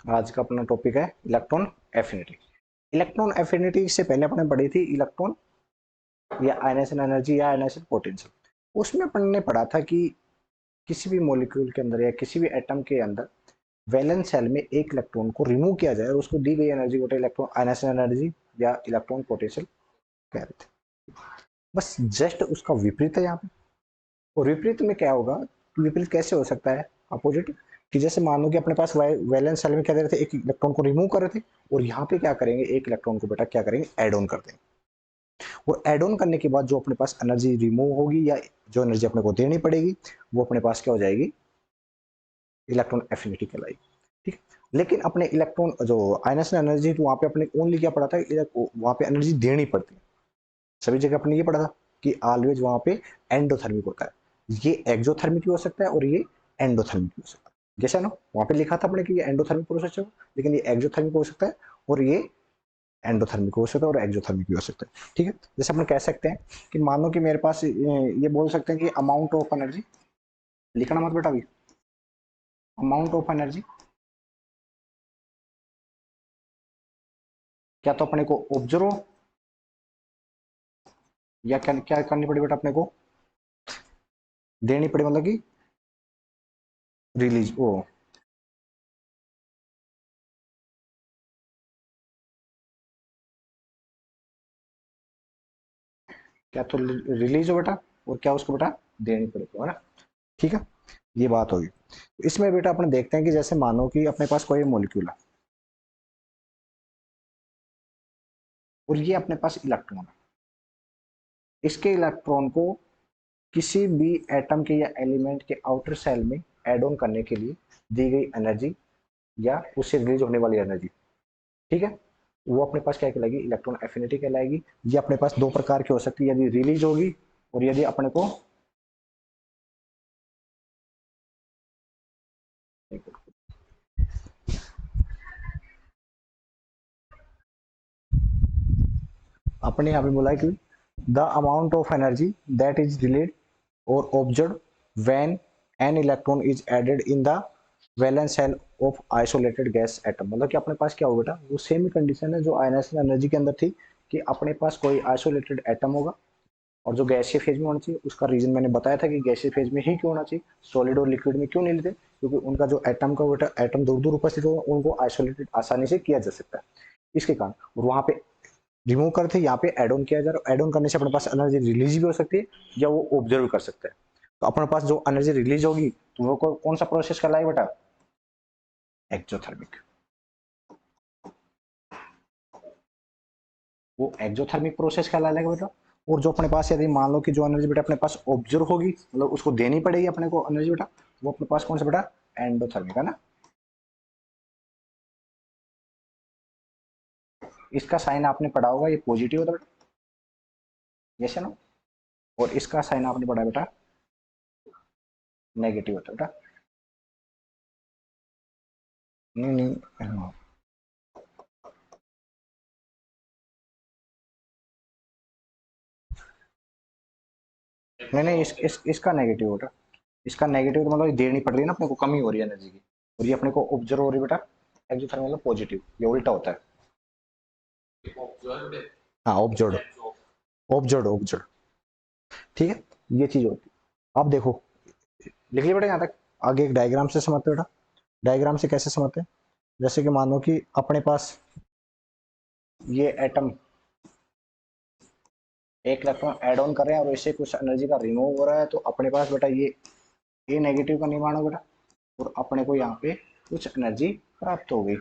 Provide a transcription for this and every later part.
आज का अपना टॉपिक है इलेक्ट्रॉन एफिनिटी। इलेक्ट्रॉन एफिनिटी से पहले अपने पढ़ी थी इलेक्ट्रॉन या आयनाइजेशन एनर्जी या आयनाइजेशन पोटेंशियल। उसमें अपन ने पढ़ा था कि किसी भी मॉलिक्यूल के अंदर या किसी भी एटम के अंदर वैलेंस शेल में एक इलेक्ट्रॉन को रिमूव किया जाए और उसको दी गई एनर्जी को इलेक्ट्रॉन आयनाइजेशन एनर्जी या इलेक्ट्रॉन पोटेंशियल कह रहे थे। बस जस्ट उसका विपरीत है यहाँ पे। और विपरीत में क्या होगा, विपरीत कैसे हो सकता है अपोजिट, कि जैसे मान लो कि अपने पास वैलेंस शेल में क्या दे रहे थे, एक इलेक्ट्रॉन को रिमूव कर रहे थे और यहाँ पे क्या करेंगे, एक इलेक्ट्रॉन को बेटा क्या करेंगे, ऐड ऑन कर देंगे। और ऐड ऑन करने के बाद जो अपने पास एनर्जी रिमूव होगी या जो एनर्जी अपने को देनी पड़ेगी वो अपने पास क्या हो जाएगी, इलेक्ट्रॉन एफिनिटी कहलाएगी। ठीक। लेकिन अपने इलेक्ट्रॉन जो आयनाइजेशन एनर्जी, तो वहां पे अपने ओनली क्या पढ़ा था, वहां पे एनर्जी देनी पड़ती है। सभी जगह अपने ये पढ़ा था कि ऑलवेज वहां पे एंडोथर्मिक होता है। ये एक्सोथर्मिक भी हो सकता है और ये एंडोथर्मिक भी हो सकता है। जैसा ना वहां पे लिखा था अपने कि ये एंडोथर्मिक प्रोसेस है, लेकिन ये एक्सोथर्मिक हो सकता है और ये एंडोथर्मिक हो सकता है और एक्सोथर्मिक भी हो सकता है। ठीक है। जैसे अपन कह सकते हैं कि मानो कि मेरे पास ये बोल सकते हैं कि अमाउंट ऑफ एनर्जी, लिखना मत बेटा अभी, अमाउंट ऑफ एनर्जी क्या तो अपने को ऑब्जर्व या क्या क्या करनी पड़ी बेटा, अपने को देनी पड़ी, मतलब कि रिलीज ओ क्या तो रिलीज हो बेटा, और क्या उसको बेटा देनी पड़ेगी, है ना। ठीक है, ये बात होगी। इसमें बेटा अपन देखते हैं कि जैसे मानो कि अपने पास कोई मॉलिक्यूल है और ये अपने पास इलेक्ट्रॉन है। इसके इलेक्ट्रॉन को किसी भी एटम के या एलिमेंट के आउटर सेल में एड ऑन करने के लिए दी गई एनर्जी या उससे रिलीज होने वाली एनर्जी, ठीक है, वो अपने पास क्या कहलाएगी, इलेक्ट्रॉन एफिनिटी कहलाएगी। ये अपने पास दो प्रकार की हो सकती है, यदि रिलीज होगी और यदि अपने को अपने यहाँ पे बोला है कि the amount of energy that is released और observe when an electron is added in the valence shell of isolated gas atom. मतलब कि अपने पास क्या होगा बेटा, वो सेम ही कंडीशन है जो आयनाइजेशन एनर्जी के अंदर थी, कि अपने पास कोई आइसोलेटेड एटम होगा और जो गैसीय फेज में होना चाहिए। उसका रीजन मैंने बताया था कि गैसीय फेज में ही क्यों होना चाहिए, सॉलिड और लिक्विड में क्यों नहीं लेते, क्योंकि उनका जो एटम का बेटा एटम दूर दूर उपस्थित होगा, उनको आइसोलेटेड आसानी से किया जा सकता है। इसके कारण और वहां पे रिमूव करते, यहाँ पे एड ऑन किया जा रहा है। एड ऑन करने से अपने पास एनर्जी रिलीज भी हो सकती है या वो ऑब्जर्व कर सकते हैं। तो अपने पास जो एनर्जी रिलीज होगी तो वो कौन सा प्रोसेस कहलाएगा बेटा, एक्सोथर्मिक। वो एक्सोथर्मिक प्रोसेस कहलाएगा बेटा। और जो अपने पास यदि मान लो कि जो एनर्जी बेटा अपने पास ऑब्जर्व होगी, मतलब उसको देनी पड़ेगी अपने को एनर्जी बेटा, वो अपने पास कौन सा बेटा, एंडोथर्मिक, है ना। इसका साइन आपने पढ़ा होगा, ये पॉजिटिव होता है बेटा, यस है ना। और इसका साइन आपने पढ़ा बेटा, नेगेटिव होता है बेटा। नहीं नहीं, हाँ। नहीं नहीं, इसका नेगेटिव बेटा, इसका नेगेटिव तो मतलब देनी पड़ रही है ना अपने को, कमी हो रही है एनर्जी की। और ये अपने को ऑब्जर्व हो रही है बेटा, एक्सोथर्मिक मतलब पॉजिटिव, ये उल्टा होता है। हाँ, ऑब्जर्व, ऑब्जर्व ऑब्जर्व। ठीक है, ये चीज होती है। अब देखो, लिख लिया बेटा यहाँ तक। आगे एक डायग्राम से समझते बेटा। डायग्राम से कैसे समझते हैं, जैसे कि मानो कि अपने पास ये एटम एक इलेक्ट्रॉन ऐड ऑन कर रहे हैं और इससे कुछ एनर्जी का रिमूव हो रहा है, तो अपने पास बेटा ये ए नेगेटिव का निर्माण हो बेटा, और अपने को यहाँ पे कुछ एनर्जी प्राप्त हो गई,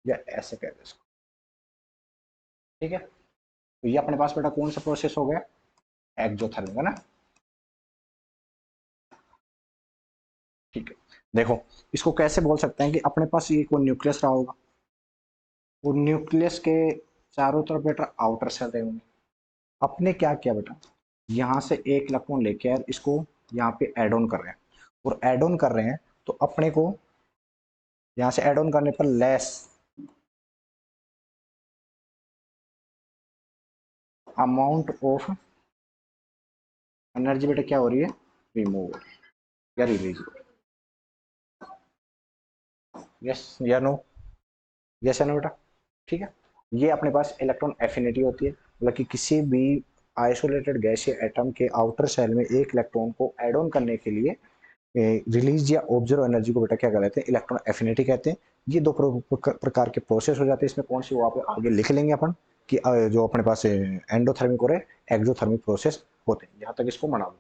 या ऐसे कहते हैं इसको। ठीक है, तो ये अपने पास बेटा कौन सा प्रोसेस हो गया, एक्सोथर्मिक, है ना। ठीक है, देखो इसको कैसे बोल सकते हैं कि अपने पास ये कोई न्यूक्लियस रहा होगा और न्यूक्लियस के चारों तरफ बेटा आउटर सेल रहे होंगे। अपने क्या किया बेटा, यहाँ से एक इलेक्ट्रॉन लेके आए, इसको यहाँ पे एड ऑन कर रहे हैं। और एड ऑन कर रहे हैं तो अपने को यहाँ से एड ऑन करने पर लेस अमाउंट ऑफ एनर्जी बेटा क्या हो रही है, रिमूव हो रही है या रिलीज हो रही है, यस या नो। यस है ना बेटा, ठीक है। ये अपने पास इलेक्ट्रॉन एफिनिटी होती है, मतलब कि किसी भी आइसोलेटेड गैसीय एटम के आउटर शेल में एक इलेक्ट्रॉन को एड ऑन करने के लिए रिलीज या ऑब्जर्व एनर्जी को बेटा क्या कहते हैं, इलेक्ट्रॉन एफिनिटी कहते हैं। ये दो प्रकार के प्रोसेस हो जाते हैं, इसमें कौन सी वो आप आगे लिख लेंगे अपन कि जो अपने पास एंडोथर्मिक और एक्सोथर्मिक प्रोसेस होते हैं, यहाँ तक इसको मना लो।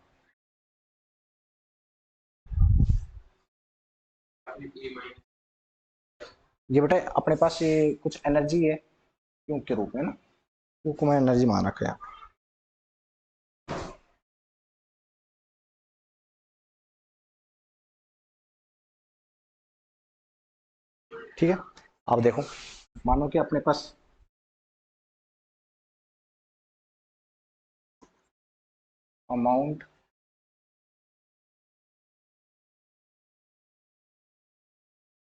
ये बेटा अपने पास ये कुछ एनर्जी है क्यों के रूप में ना, क्यों को मैं एनर्जी मान रखा है। ठीक है, अब देखो, मानो कि अपने पास अमाउंट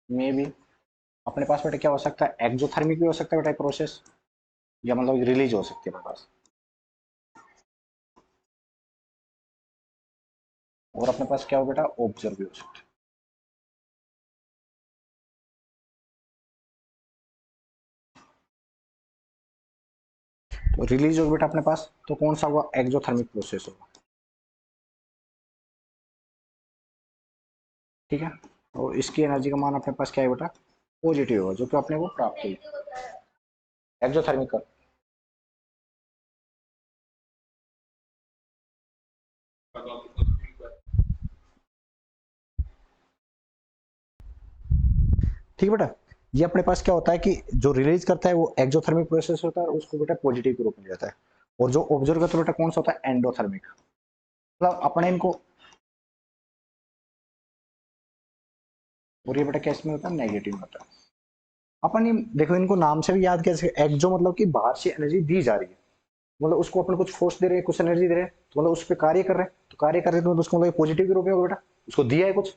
में भी अपने पास बेटा क्या हो सकता है, एक्सोथर्मिक भी हो सकता है बेटा प्रोसेस, या मतलब रिलीज हो सकती है अपने पास, और अपने पास क्या हो बेटा, ऑब्जर्व भी हो सकता है। तो रिलीज होगा बेटा अपने पास, तो कौन सा होगा, एक्सोथर्मिक प्रोसेस होगा, ठीक है। और इसकी एनर्जी का मान अपने पास क्या है बेटा, पॉजिटिव होगा, जो कि अपने को प्राप्त हुई एक्सोथर्मिक का। ठीक है बेटा, ये अपने पास क्या होता है कि जो रिलीज करता है वो एक्सोथर्मिक प्रोसेस होता है, और उसको बेटा पॉजिटिव के रूप में जाता है। और जो ऑब्जर्व करता है बेटा कौन सा होता है, एंडोथर्मिक। मतलब अपने इनको, और ये बेटा कैसे में होता है, नेगेटिव में होता है। अपन ये देखो, इनको नाम से भी याद कैसे, एक्सो मतलब कि बाहर से एनर्जी दी जा रही है, मतलब उसको अपन कुछ फोर्स दे रहे हैं, कुछ एनर्जी दे रहे हैं, तो मतलब उस पर कार्य कर रहे हैं, तो कार्य कर रहे हैं तो उसको मतलब पॉजिटिव के रूप में होगा बेटा, उसको दिया है कुछ,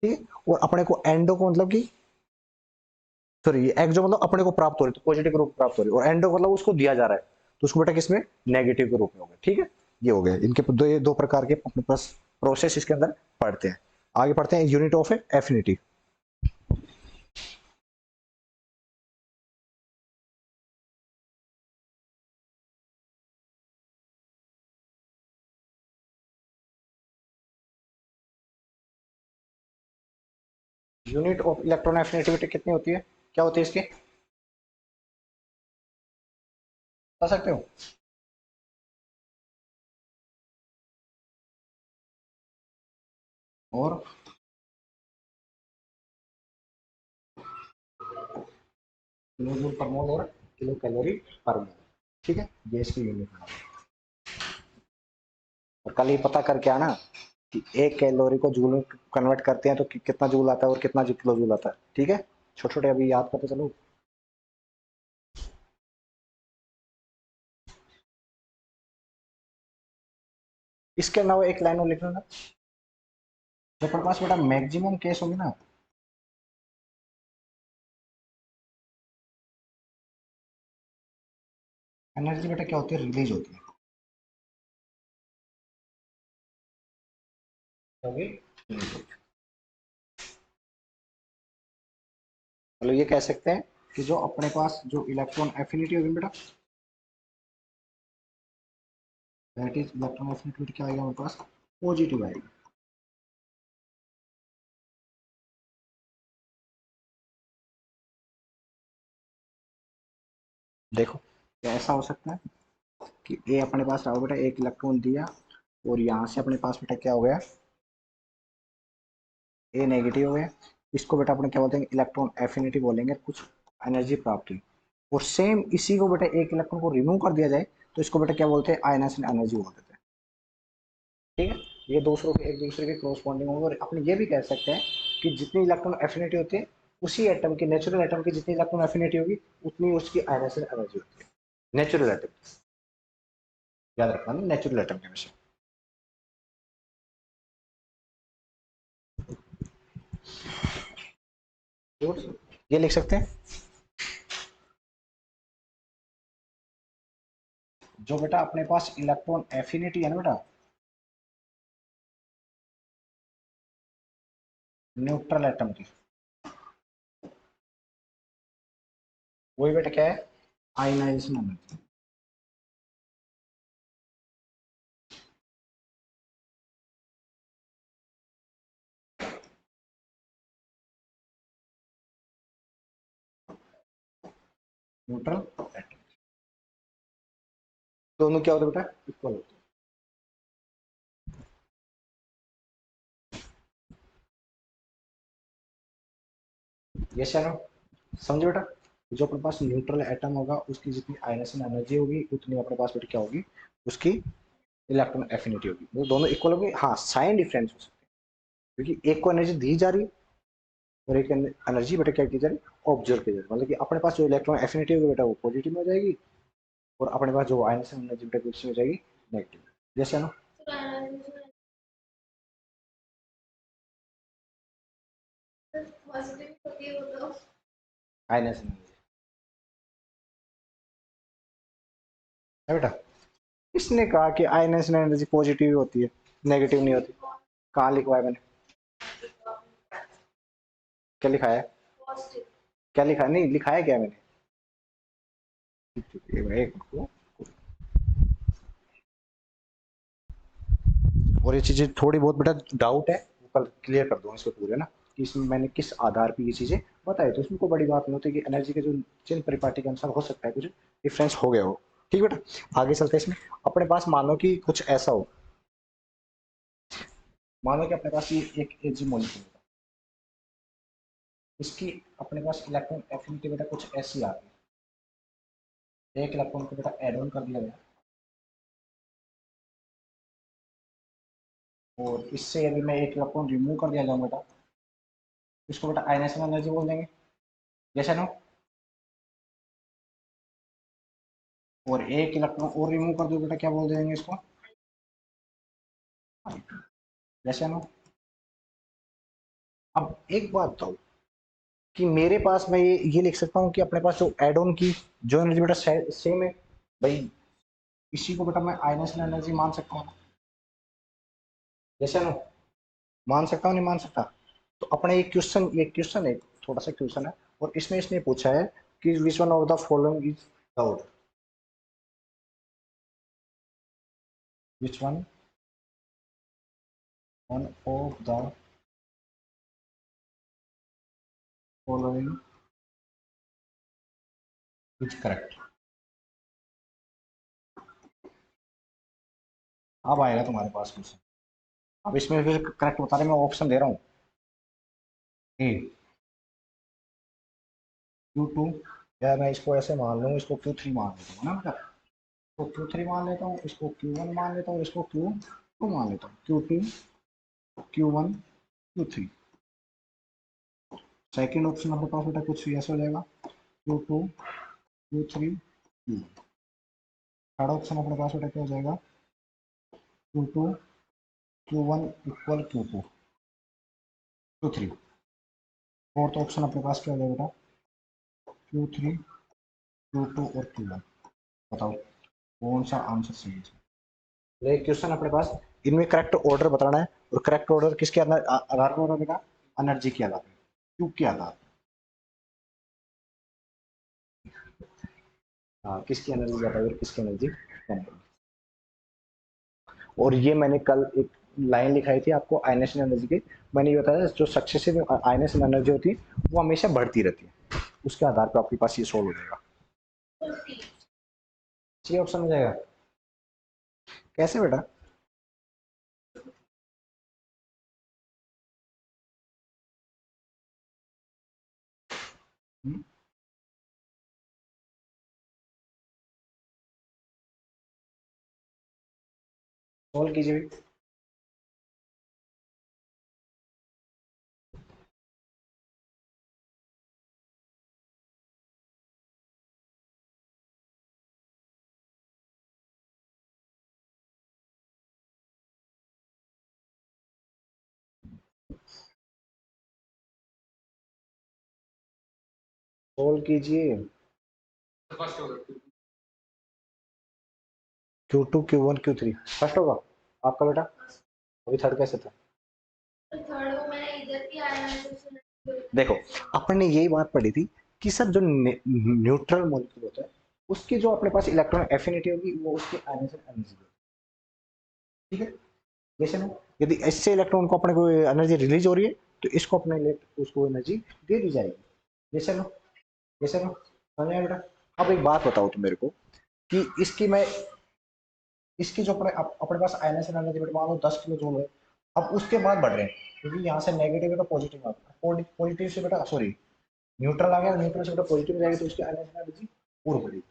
ठीक है। और अपने को एंडो को मतलब कि, सॉरी, एक्सो मतलब अपने को प्राप्त हो रही है, तो पॉजिटिव के रूप में प्राप्त हो रही है, और एंडो मतलब उसको दिया जा रहा है, तो उसको बेटा किसमें, नेगेटिव के रूप में हो गया, ठीक है। ये हो गया इनके दो, ये दो प्रकार के अपने पास प्रोसेस इसके अंदर पढ़ते हैं। आगे पढ़ते हैं unit of affinity. Unit of electron affinity कितनी होती है, क्या होती है इसकी, बता सकते हो। और किलो जूल पर मोल और किलो कैलोरी पर मोल, ठीक है, ये इसकी यूनिट है। और कल ही पता करके आना कि एक कैलोरी को जूल में कन्वर्ट करते हैं तो कितना जूल आता है और कितना किलो जूल आता है, ठीक है। छोटे छोटे अभी याद करते चलो। इसके अलावा एक लाइन और लिख लेना, जब अपने पास बेटा मैक्सिमम केस होंगे ना, एनर्जी बेटा क्या होती है, रिलीज होती है, होगी, मतलब ये कह सकते हैं कि जो अपने पास जो इलेक्ट्रॉन एफिनिटी होगी बेटा, दैट इज इलेक्ट्रॉन एफिनिटी क्या आएगा हमारे पास, पॉजिटिव आएगी। देखो ऐसा हो सकता है कि ए अपने पास रहा बेटा, एक इलेक्ट्रॉन दिया, और यहाँ से अपने पास बेटा क्या हो गया, ए नेगेटिव हो गया, इसको बेटा अपने क्या बोलते हैं, इलेक्ट्रॉन एफिनिटी बोलेंगे, कुछ एनर्जी प्राप्त हुई। और सेम इसी को बेटा एक इलेक्ट्रॉन को रिमूव कर दिया जाए, तो इसको बेटा क्या बोलते हैं, आयनाइजेशन एनर्जी बोल देते हैं, ठीक है। ये दूसरों के एक दूसरे के क्रॉसपॉन्डिंग होंगे, और अपने ये भी कह सकते हैं कि जितनी इलेक्ट्रॉन एफिनिटी होती है, उसी एटम की, नेचुरल एटम की जितनी इलेक्ट्रॉन एफिनिटी होगी, उतनी उसकी आयनाइजेशन एनर्जी होती है, नेचुरल एटम, याद रखना ना, नेचुरल एटम के हमेशा। ये लिख सकते हैं, जो बेटा अपने पास इलेक्ट्रॉन एफिनिटी है ना बेटा, न्यूट्रल एटम की, वही बेटा क्या है, आयनाइजेशन एनर्जी। न्यूट्रल एटम, दोनों क्या होते हैं बेटा, इक्वल होते हैं। ये सर समझे बेटा, जो अपने पास न्यूट्रल एटम होगा उसकी जितनी आयनेशन एनर्जी होगी उतनी अपने पास बेटा क्या होगी, उसकी इलेक्ट्रॉन एफिनिटी होगी। वो दोनों इक्वल होगी, हाँ साइन डिफरेंस हो सकते हैं क्योंकि एक को एनर्जी दी जा रही और एक एनर्जी बेटा क्या की जा रही, ऑब्जर्व की जा रही। मतलब कि अपने पास जो इलेक्ट्रॉन एफिनिटी होगी बेटा वो पॉजिटिव में हो जाएगी, और अपने पास जो आयनेशन एनर्जी बेटा किसमें हो जाएगी, नेगेटिव। जैसे ना आयनेशन एनर्जी है बेटा, इसने कहा कि आयनेशन एनर्जी पॉजिटिव होती है, नेगेटिव नहीं होती। कहाँ लिखवाया मैंने, क्या लिखा है, क्या लिखा नहीं लिखा है क्या मैंने, एक मिनट, और ये चीजें थोड़ी बहुत बेटा डाउट है वो कल क्लियर कर दूंगा इसको पूरे ना, कि इसमें मैंने किस आधार पर ये चीजें बताई। तो इसमें कोई बड़ी बात नहीं होती कि एनर्जी के जो चिन्ह परिपाटी के अनुसार हो सकता है कुछ डिफरेंस हो गया हो। ठीक बेटा, आगे चलते हैं। इसमें अपने पास मानो कि कुछ ऐसा हो, मानो कि अपने पास ये एक एजी मॉलिक्यूल है, इसकी अपने पास इलेक्ट्रॉन एफिनिटी बेटा कुछ ऐसी आती है, एक इलेक्ट्रॉन को बेटा एड ऑन कर दिया गया, और इससे यदि मैं एक इलेक्ट्रॉन रिमूव कर दिया जाऊँ बेटा, इसको बेटा आयनेशन एनर्जी बोल देंगे, जैसे ना। और एक इलेक्ट्रॉन और रिमूव कर दो बेटा, क्या बोल देंगे इसको, जैसे ना। अब एक बात बताओ कि मेरे पास मैं ये लिख सकता हूँ कि अपने पास जो एड ऑन की जो एनर्जी बेटा सेम है भाई, इसी को बेटा मैं आयनेशन एनर्जी मान सकता हूँ, जैसे ना, मान सकता हूँ नहीं मान सकता। तो अपने ये क्वेश्चन है, थोड़ा सा क्वेश्चन है, और इसमें इसने पूछा है कि which one of the following is loud, which one of the following is correct. अब आएगा तुम्हारे पास क्वेश्चन, अब इसमें फिर करेक्ट बता रहे, मैं ऑप्शन दे रहा हूँ, ए Q2, या मैं इसको ऐसे मान लूँ, इसको Q3 मान लेता हूँ ना बेटा, तो Q3 मान लेता हूँ, इसको Q1 मान लेता हूँ, इसको Q2 मान लेता हूँ, Q2 Q1 Q3। Second option अपने पास बेटा कुछ ऐसा हो जाएगा, Q2 Q3 Q1। Third option अपने पास बेटा क्या हो जाएगा, Q2 Q1 equal Q2 Q3। Fourth option अपने पास क्या हो जाएगा बेटा, Q3 Q2 और Q1। बताओ कौन सा आंसर सही है। ये क्वेश्चन अपने पास, इनमें करेक्ट ऑर्डर बताना है, और करेक्ट ऑर्डर किसके आधार पर होगा बेटा, एनर्जी के आधार पर, क्यू के आधार पर। हाँ, किसकी एनर्जी ज्यादा है और किसकी एनर्जी कम है। और ये मैंने कल एक लाइन लिखाई थी आपको आयनेशन एनर्जी की, मैंने ये बताया जो सक्सेसिव आयनेशन एनर्जी होती है वो हमेशा बढ़ती रहती है, उसके आधार पर आपके पास ये सोल्व हो जाएगा। सी ऑप्शन हो जाएगा, कैसे बेटा, सोल्व कीजिए। सोल्व कीजिए, Q2 Q1 Q3 फर्स्ट होगा आपका बेटा, अभी थर्ड कैसे था। देखो अपन ने यही बात पढ़ी थी कि सर जो न्यूट्रल मॉलिक्यूल होता है उसकी जो अपने पास इलेक्ट्रॉन एफिनिटी होगी वो उसके आयनिक एनर्जी होगी। ठीक है, जैसे ना यदि इससे इलेक्ट्रॉन को अपने को एनर्जी रिलीज हो रही है तो इसको अपने उसको एनर्जी दे दी जाएगी। जैसे ना, जैसे ना समझ आया बेटा। अब एक बात बताओ तुम मेरे को कि इसकी मैं इसकी जो अपने पास आयनिक एनर्जी बेटा मान लो 10 किलो जूल है। अब उसके बाद बढ़ रहे हैं क्योंकि यहाँ से नेगेटिव है तो पॉजिटिव आता है, पॉजिटिव से बेटा सॉरी न्यूट्रल आ गया, न्यूट्रल से बेटा पॉजिटिव जाएगा तो उसकी आयनिक एनर्जी और बढ़ेगी।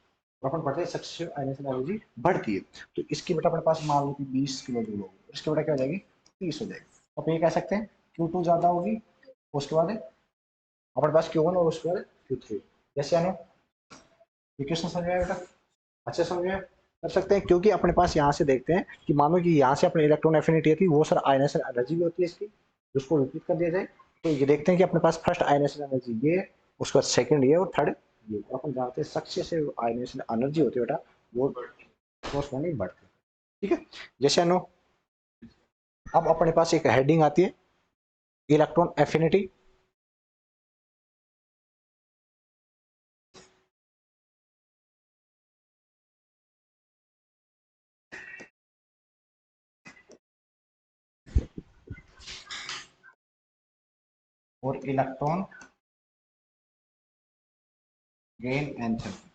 और अपन पढ़ते हैं सक्सेसिव आयनिक एनर्जी बढ़ती है। तो इसकी बेटा अपने पास मान लो कि 20 किलो जूल होगी, इसकी बेटा क्या हो जाएगी 30 हो जाएगी। तो ये कह सकते हैं Q2 ज्यादा होगी, उसके बाद अपने पास Q1 और उसके बाद Q3। जैसे आनो ये क्वेश्चन समझ आया बेटा, अच्छे समझ में कर सकते हैं क्योंकि अपने पास यहाँ से देखते हैं कि मानो कि यहाँ से अपने इलेक्ट्रॉन एफिनिटी थी वो सर आयनेशन एनर्जी भी होती है इसकी, उसको रिपीट कर दिया जाए तो ये देखते हैं कि अपने पास फर्स्ट आयनेशन एनर्जी ये, उसके बाद सेकंड ये और थर्ड ये। तो अपन जानते हैं सक्सेसिव आयनेशन एनर्जी होती है बेटा वो नहीं बढ़ती। ठीक है, जैसे अनु अब अपने पास एक हेडिंग आती है इलेक्ट्रॉन एफिनिटी। और इलेक्ट्रॉन गेन एंथैल्पी।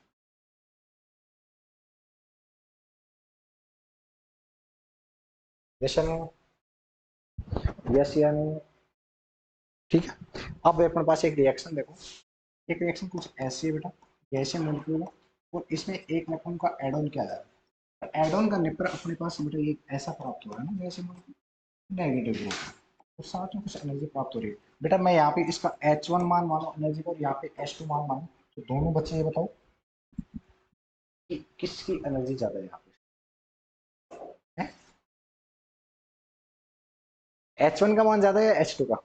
जैसे अनु यस या नो। ठीक है, अब अपने पास एक रिएक्शन देखो, एक रिएक्शन कुछ ऐसी है बेटा, जैसे मॉलिक्यूल है और इसमें एक इलेक्ट्रॉन का एड ऑन किया जा रहा है। एड ऑन करने पर अपने पास बेटा ये ऐसा प्राप्त हो रहा है ना जैसे मॉलिक्यूल नेगेटिव ग्रुप है तो साथ में कुछ एनर्जी प्राप्त हो रही है। बेटा मैं यहाँ पे इसका H1 मान मानो एनर्जी को और यहाँ पे H2 मान मानो तो दोनों बच्चे ये बताओ कि किसकी एनर्जी ज्यादा है यहाँ पे है? H1 का मान ज्यादा है या H2 का?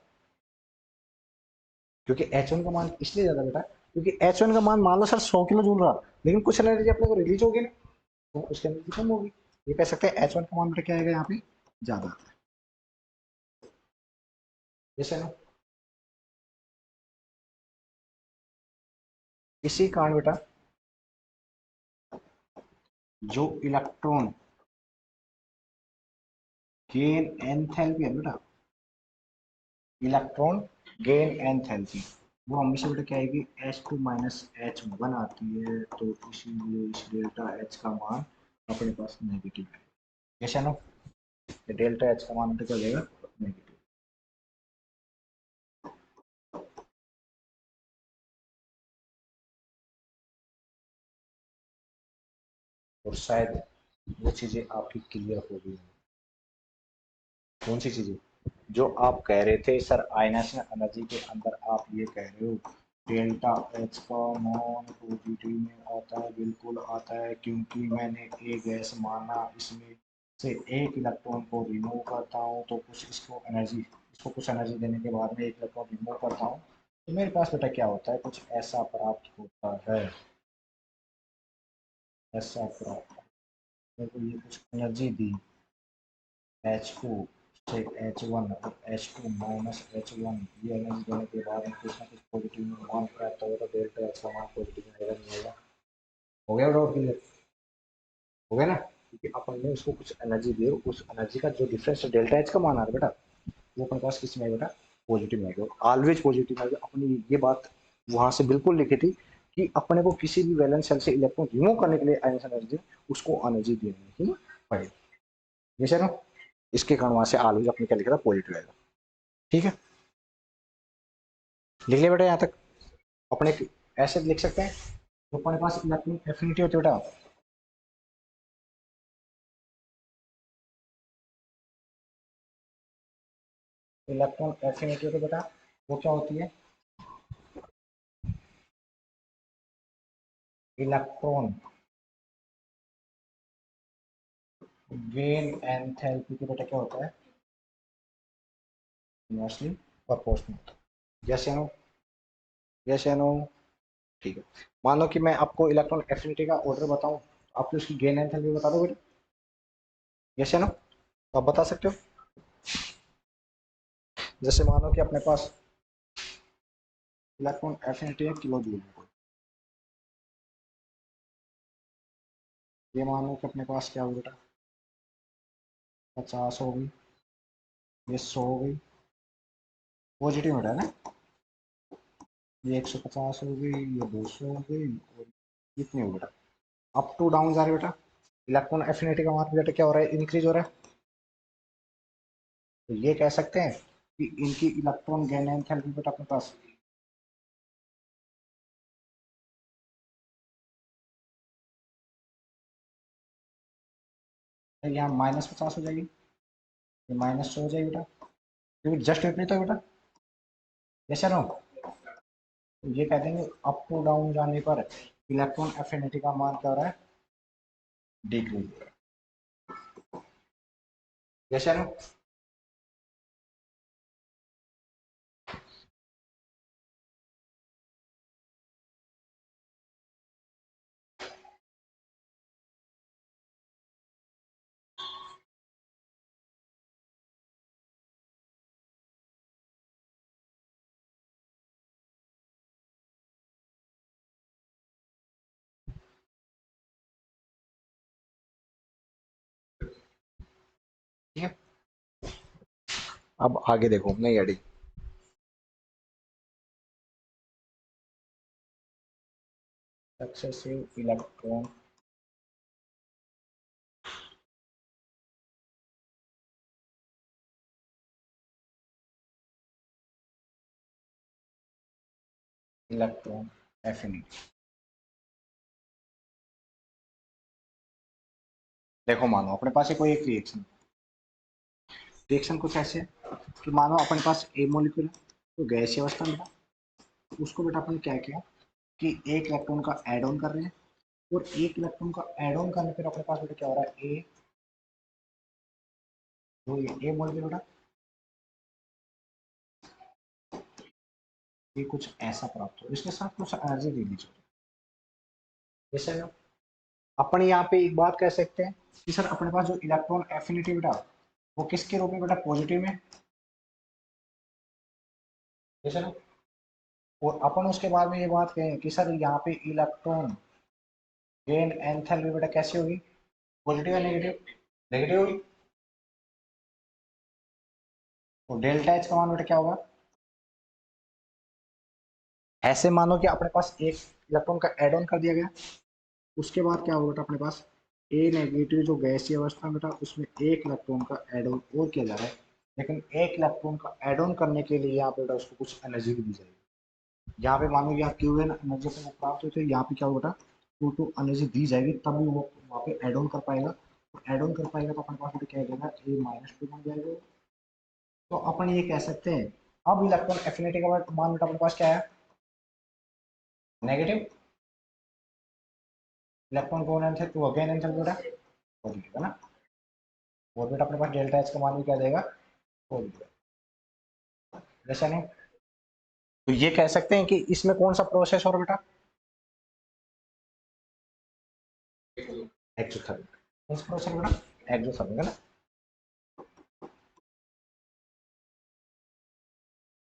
क्योंकि H1 का मान इसलिए ज्यादा बेटा क्योंकि H1 का मान मान लो सर 100 किलो जूल रहा लेकिन कुछ एनर्जी अपने को रिलीज होगी ना तो उसकी एनर्जी कम होगी। ये कह सकते हैं H1 का मान बेटा क्या आएगा यहाँ पे ज्यादा आता है। जैसे ना इसी कारण बेटा जो इलेक्ट्रॉन गेन एंथैल्पी है बेटा, इलेक्ट्रॉन गेन एंथैल्पी वो हमेशा बेटा क्या आएगी H2 माइनस H1 आती है तो इसीलिए इस डेल्टा H का मान अपने पास नेगेटिव है। जैसे ना डेल्टा H का मान क्या हो जाएगा नेगेटिव। और शायद वो चीजें आपकी क्लियर हो गई। कौन सी चीजें जो आप कह रहे थे सर आयनेशन एनर्जी के अंदर आप ये कह रहे हो डेल्टा एच का मान पॉजिटिव में आता है, बिल्कुल आता है क्योंकि मैंने एक गैस माना इसमें से एक इलेक्ट्रॉन को रिमूव करता हूँ तो कुछ इसको कुछ एनर्जी देने के बाद में एक इलेक्ट्रॉन रिमूव करता हूँ तो मेरे पास बेटा क्या होता है कुछ ऐसा प्राप्त होता है, ऐसा प्राप्त मेरे को ये कुछ एनर्जी दी H2 से H1 और H2 माइनस H1 ये एनर्जी देने के बाद में कुछ ना कुछ पॉजिटिव में मान प्राप्त होगा तो डेल्टा H का मान पॉजिटिव में आएगा नहीं आएगा। हो गया डाउट क्लियर? हो गया ना क्योंकि अपन ने उसको कुछ एनर्जी दी उस एनर्जी का जो डिफरेंस डेल्टा H का मान आ रहा है बेटा वो अपने पास किस में आएगा बेटा पॉजिटिव में आएगा। ऑलवेज पॉजिटिव में आएगा। अपनी ये बात वहां से बिल्कुल लिखी थी कि अपने को किसी भी वैलेंस शेल से इलेक्ट्रॉन रिमूव करने के लिए आयनिक एनर्जी उसको एनर्जी देनी ही पड़ेगी। जैसे ना इसके कारण वहां से ऑलवेज अपने क्या लिखा था पॉजिटिव आएगा। ठीक है, लिख लिया बेटा यहाँ तक। अपने ऐसे लिख सकते हैं तो अपने पास इलेक्ट्रॉन एफिनिटी होती है बेटा इलेक्ट्रॉन एफिनिटी होती है बेटा वो क्या होती है इलेक्ट्रॉन गेन एंथैल्पी के बेटा क्या होता है इनवर्सली प्रोपोर्शनल। जैसे नो जैसे नो ठीक है, मान लो कि मैं आपको इलेक्ट्रॉन एफिनिटी का ऑर्डर बताऊं आपको उसकी गेन एंथैल्पी बता दो बेटा। जैसे नो तो आप बता सकते हो। जैसे मानो कि अपने पास इलेक्ट्रॉन एफिनिटी है किलो जूल में ये मानो कि अपने पास क्या हो बेटा, 50 हो गई, ये 100 हो गई, पॉजिटिव बेटा ना, ये 150 हो गई, ये 200 हो गई, और कितनी हो बेटा, अप टू डाउन जा रहे बेटा। इलेक्ट्रॉन एफिनिटी का मान बेटा क्या हो रहा है, इंक्रीज हो रहा है। तो ये कह सकते हैं कि इनकी इलेक्ट्रॉन गेन एंथैल्पी बेटा अपने पास, यहाँ -50 हो जाएगी, ये -100 हो जाएगी बेटा, क्योंकि जस्ट इतनी तो बेटा, यस नो। तो ये कह देंगे अप टू डाउन जाने पर इलेक्ट्रॉन एफिनिटी का मान क्या हो रहा है, डिक्रीज, यस नो। ठीक है, अब आगे देखो नई adding, successive electron electron affinity. देखो मानो अपने पास है कोई एक रिएक्शन, रिएक्शन कुछ ऐसे है कि मानो अपने पास ए मॉलिक्यूल है, तो गैसीय अवस्था में था, उसको बेटा अपन क्या किया कि एक इलेक्ट्रॉन का ऐड ऑन कर रहे हैं, और एक इलेक्ट्रॉन का ऐड ऑन करने पर अपने पास बेटा क्या हो रहा है, ए, जो ये ए मॉलिक्यूल बेटा, ये कुछ ऐसा प्राप्त हो, इसके साथ कुछ एनर्जी रिलीज हो, जैसे ना अपन यहाँ पे एक बात कह सकते हैं कि सर अपने पास जो इलेक्ट्रॉन एफिनिटी बेटा, वो किसके रूप में बेटा, पॉजिटिव में, जैसे ना। और अपन उसके बाद में ये बात कहें कि सर यहाँ पे इलेक्ट्रॉन गेन एंथैल्पी बेटा कैसी होगी, पॉजिटिव या नेगेटिव, नेगेटिव होगी। तो डेल्टा एच का मान बेटा क्या होगा, ऐसे मानो कि अपने पास एक इलेक्ट्रॉन का एड ऑन कर दिया गया, उसके बाद क्या होगा बेटा अपने पास, ए नेगेटिव जो गैसीय अवस्था में बेटा, उसमें एक इलेक्ट्रॉन का एड ऑन और किया जा रहा है, लेकिन एक इलेक्ट्रॉन का एड ऑन करने के लिए यहाँ पे बेटा उसको कुछ एनर्जी भी दी जाएगी। यहाँ पे मानो यहाँ क्यू एन एनर्जी को प्राप्त होती है, यहाँ पे क्या होगा बेटा, टू एनर्जी दी जाएगी, तभी वो वहाँ पे एड ऑन कर पाएगा, एड ऑन कर पाएगा तो अपने पास बेटा क्या हो जाएगा, ए -2 बन जाएगा। तो अपन ये कह सकते हैं, अब इलेक्ट्रॉन एफिनिटी का मान बेटा अपने पास क्या है, नेगेटिव, इलेक्ट्रॉन कौन है तो अगेन आंसर बेटा पॉजिटिव है ना, और बेटा अपने पास डेल्टा एच का मान भी क्या देगा, पॉजिटिव, जैसा नहीं। तो ये कह सकते हैं कि इसमें कौन सा प्रोसेस और बेटा, एक्सोथर्मिक, कौन सा प्रोसेस बेटा, एक्सोथर्मिक है ना।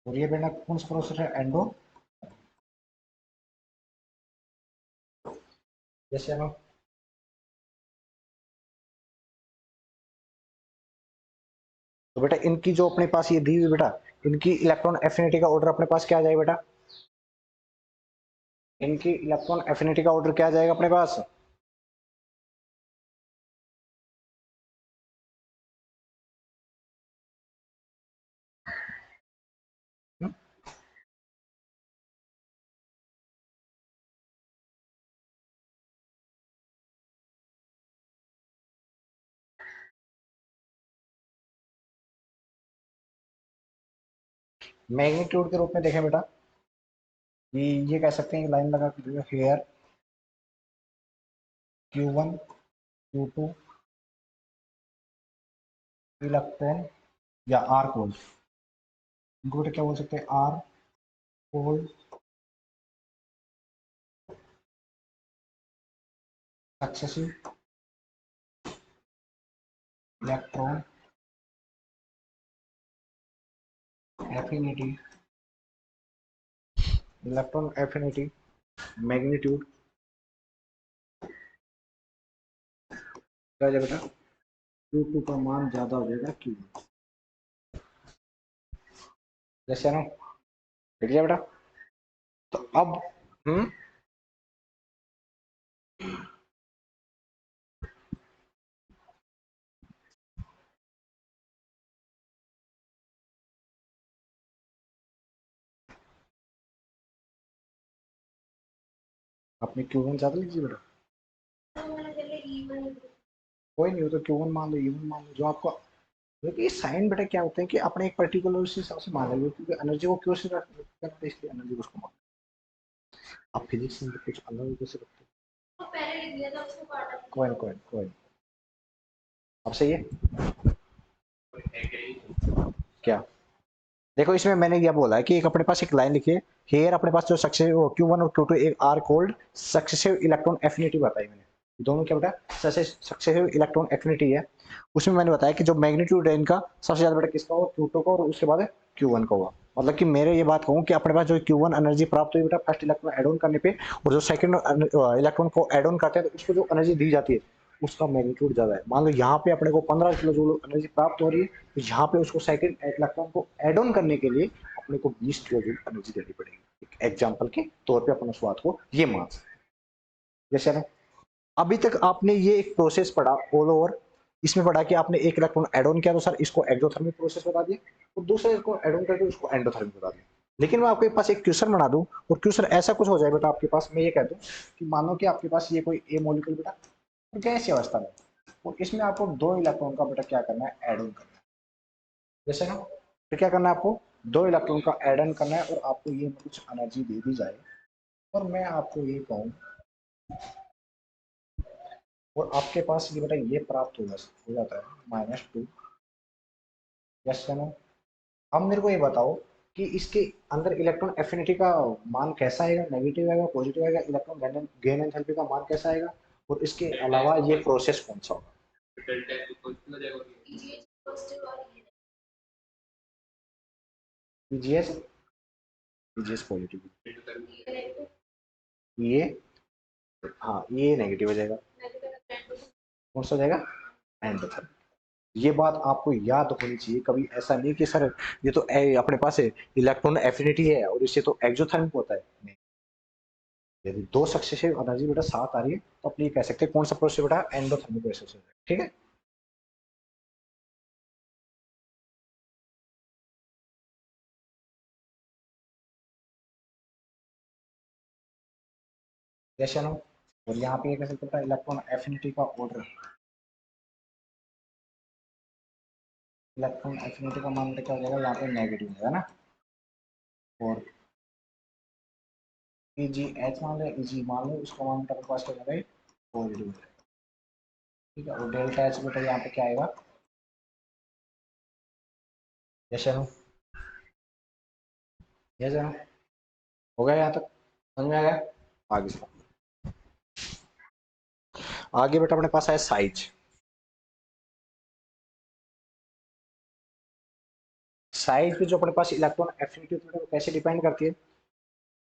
और ये बेटा कौन सा प्रोसेस है, एंडो, जैसे हम। तो बेटा इनकी जो अपने पास ये दी हुई बेटा, इनकी इलेक्ट्रॉन एफिनिटी का ऑर्डर अपने पास क्या आ जाएगा बेटा, इनकी इलेक्ट्रॉन एफिनिटी का ऑर्डर क्या आ जाएगा अपने पास, मैग्नीट्यूड के रूप में देखें बेटा, ये कह सकते हैं लाइन लगा के हेयर Q1 Q2 इलेक्ट्रॉन या आर कोल्ड, इनको बेटा क्या बोल सकते हैं, are called successive electron affinity, electron affinity magnitude क्या हो जाएगा बेटा, Q2 का मान ज्यादा हो जाएगा Q1, जैसे ना, ठीक है बेटा। तो अब आपने Q1 ज्यादा लीजिए बेटा, कोई नहीं हो तो Q1 मान लो, E1 मान लो, जो आपको, क्योंकि साइन बेटा क्या होते हैं कि अपने एक पर्टिकुलर उस हिसाब से मान लेंगे, क्योंकि एनर्जी को क्यों से करते हैं, इसलिए एनर्जी को उसको मान, आप फिजिक्स में कुछ अलग कैसे करते हैं, कोई अब सही है क्या। देखो इसमें मैंने यह बोला है कि एक अपने पास एक लाइन लिखी है, हेयर अपने पास जो सक्सेसिव Q1 और Q2 एक are called successive electron affinity बताई मैंने, दोनों क्या बेटा सक्सेसिव इलेक्ट्रॉन एफिनिटी है। उसमें मैंने बताया कि जो मैग्नीट्यूड है इनका सबसे ज्यादा बेटा किसका होगा, Q2 का, और उसके बाद Q1 का होगा। मतलब कि मेरे ये बात कहूँ कि अपने पास जो Q1 एनर्जी प्राप्त हुई बेटा फर्स्ट इलेक्ट्रॉन एड ऑन करने पे, और जो सेकंड इलेक्ट्रॉन को एड ऑन करते हैं तो उसको जो एनर्जी दी जाती है उसका मैग्नीट्यूड ज्यादा है। मान लो यहाँ पे अपने को 15 किलो जूल एनर्जी प्राप्त हो रही है, तो यहाँ पे उसको सेकंड इलेक्ट्रॉन को एड ऑन करने के लिए अपने को 20 किलो जूल एनर्जी देनी पड़ेगी। एक एग्जाम्पल के तौर पे अपन उस बात को ये मान सकते हैं। जैसे ना अभी तक आपने ये एक प्रोसेस पढ़ा ऑल ओवर, इसमें पढ़ा कि आपने एक इलेक्ट्रॉन एड ऑन किया तो सर इसको एक्सोथर्मिक प्रोसेस बता दिया, और दूसरे को एड ऑन करके उसको एंडोथर्मिक बता दिया। लेकिन मैं आपके पास एक क्वेश्चन बना दूं और क्वेश्चन ऐसा कुछ हो जाए बेटा आपके पास, मैं ये कह दूं कि मानो कि आपके पास ये कोई ए मॉलिक्यूल बेटा गैस अवस्था में, और इसमें आपको 2 इलेक्ट्रॉन का बेटा क्या करना है, एड ऑन करना है। जैसे ना फिर क्या करना है आपको, 2 इलेक्ट्रॉन का एड ऑन करना है, और आपको ये कुछ एनर्जी दे दी जाए, और मैं आपको ये कहूँ और आपके पास ये बेटा ये प्राप्त हो जाता है -2, यस या नो। अब मेरे को ये बताओ कि इसके अंदर इलेक्ट्रॉन एफिनिटी का मान कैसा आएगा, नेगेटिव आएगा, पॉजिटिव आएगा, इलेक्ट्रॉन गेन एंथैल्पी का मान कैसा आएगा, और इसके अलावा ये प्रोसेस कौन सा होगा। पीजीएस, पीजीएस पॉजिटिव, ये, हाँ ये नेगेटिव हो जाएगा, कौन सा हो जाएगा, एंडोथर्मिक। ये बात आपको याद होनी चाहिए, कभी ऐसा नहीं कि सर ये तो अपने पास है इलेक्ट्रॉन एफिनिटी है और इससे तो एक्सोथर्मिक होता है, नहीं। यदि 2 सक्सेसिव एनर्जी बेटा साथ आ रही है तो अपने कह सकते हैं कौन सा प्रोसेस बेटा, एंडोथर्मिक प्रोसेस है, ठीक है। जैसे ना, और यहाँ पे कह सकते हैं इलेक्ट्रॉन एफिनिटी का ऑर्डर, इलेक्ट्रॉन एफिनिटी का मान क्या हो जाएगा, यहाँ पे नेगेटिव है ना, और जी एच मान लो, जी मान लो, उसका मान बेटा पास क्या जाएगा, पॉजिटिव, ठीक है। और डेल्टा एच बेटा यहाँ पे क्या आएगा, जैसे ना, जैसे ना, हो गया यहाँ तक, समझ में आ गया। आगे आगे बेटा अपने पास है साइज। साइज पे जो अपने पास इलेक्ट्रॉन एफिनिटी बेटा वो कैसे डिपेंड करती है,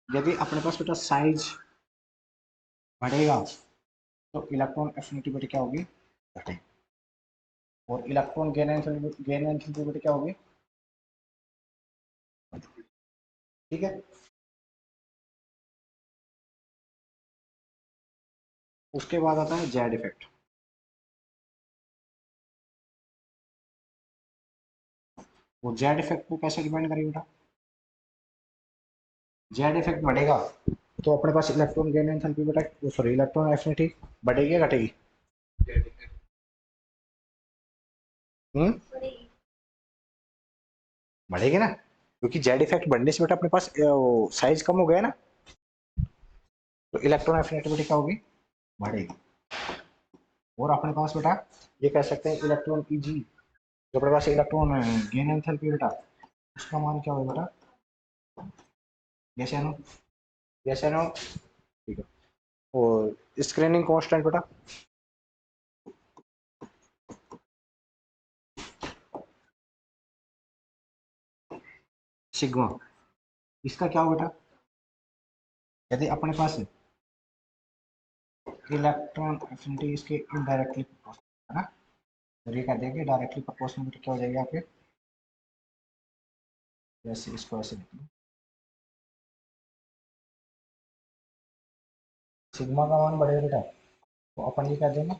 यदि अपने पास बेटा साइज बढ़ेगा तो इलेक्ट्रॉन एफिनिटी बेटा क्या होगी, घटेगी, और इलेक्ट्रॉन गेन एंथैल्पी बेटा क्या होगी, ठीक है। उसके बाद आता है जेड इफेक्ट। वो जेड इफेक्ट को कैसे डिपेंड करेगी बेटा, जेड इफेक्ट बढ़ेगा तो अपने पास इलेक्ट्रॉन गेन एंथैल्पी बेटा, सॉरी इलेक्ट्रॉन एफिनिटी बढ़ेगी या घटेगी, हम्म, बढ़ेगी ना, क्योंकि जेड इफेक्ट बढ़ने से बेटा अपने पास साइज कम हो गया ना, तो इलेक्ट्रॉन एफिनिटी बेटा क्या होगी, बढ़ेगी। और अपने पास बेटा ये कह सकते हैं इलेक्ट्रॉन ईजी, जो अपने पास इलेक्ट्रॉन गेन एंथैल्पी बेटा उसका मान क्या होगा बेटा, जैसे नो, जैसे नो, ठीक है। और स्क्रीनिंग कांस्टेंट बेटा, सिग्मा, इसका क्या होगा बेटा, यदि अपने पास इलेक्ट्रॉन एफिनिटी इसके इनडायरेक्टली है ना। और ये कह देंगे डायरेक्टली प्रोपोर्शनल क्या हो जाएगी आपके, जैसे इसको ऐसे लिख लो, सिग्मा का मान बढ़ेगा बेटा तो अपन ये कह देंगे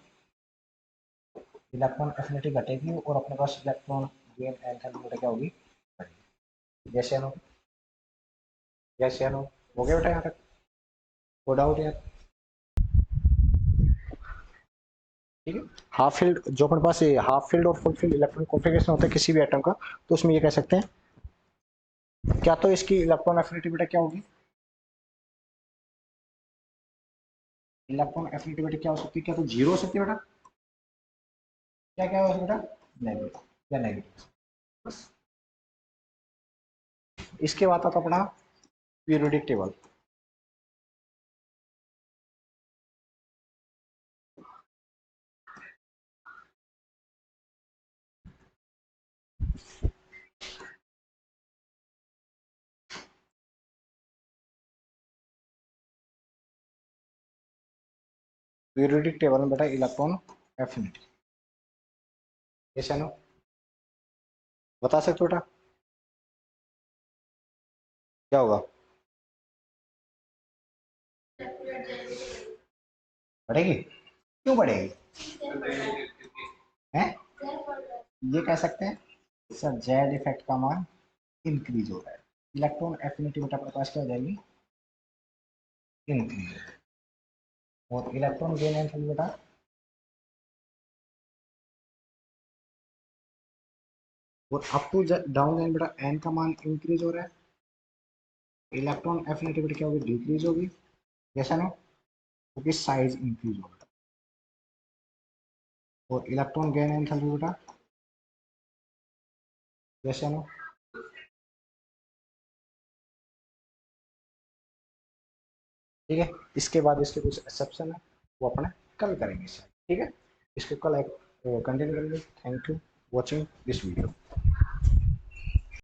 इलेक्ट्रॉन एफिनिटी घटेगी और अपने पास इलेक्ट्रॉन गेन एंथैल्पी बेटा क्या होगी, बढ़ेगी। यस या नो, यस या नो, हो गया बेटा यहाँ तक, हो डाउट यार, ठीक है। हाफ फील्ड जो अपने पास हाफ फील्ड और फुल फील्ड इलेक्ट्रॉनिक कॉन्फ़िगरेशन होता है किसी भी एटम का, तो उसमें ये कह सकते हैं क्या, तो इसकी इलेक्ट्रॉन एफिनिटी बेटा क्या होगी, इलेक्ट्रॉन एफिनिटी बेटा क्या हो सकती है, क्या तो जीरो हो सकती है बेटा, क्या क्या हो सकता है बेटा, नेगेटिव या नेगेटिव, बस। इसके बाद आता अपना पीरियोडिक टेबल। पीरियोडिक टेबल में बेटा इलेक्ट्रॉन एफिनिटी, ऐसा नो, बता सकते हो बेटा क्या होगा, बढ़ेगी, क्यों बढ़ेगी, हैं, ये कह सकते हैं सर जेड इफेक्ट का मान इंक्रीज हो रहा है, इलेक्ट्रॉन एफिनिटी बेटा अपने पास क्या हो जाएगी, इंक्रीज, और इलेक्ट्रॉन गेन एंथैल्पी बेटा और अप टू डाउन लाइन बेटा एन का मान इंक्रीज हो रहा है, इलेक्ट्रॉन एफिनिटी बेटा क्या होगी, डिक्रीज होगी, जैसा ना, क्योंकि साइज इंक्रीज होगा, और इलेक्ट्रॉन गेन एंथैल्पी बेटा जैसा ना, ठीक है। इसके बाद इसके कुछ एक्सेप्शन है वो अपने कल करेंगे, ठीक है, इसको कल कंटिन्यू करेंगे। Thank you watching this video.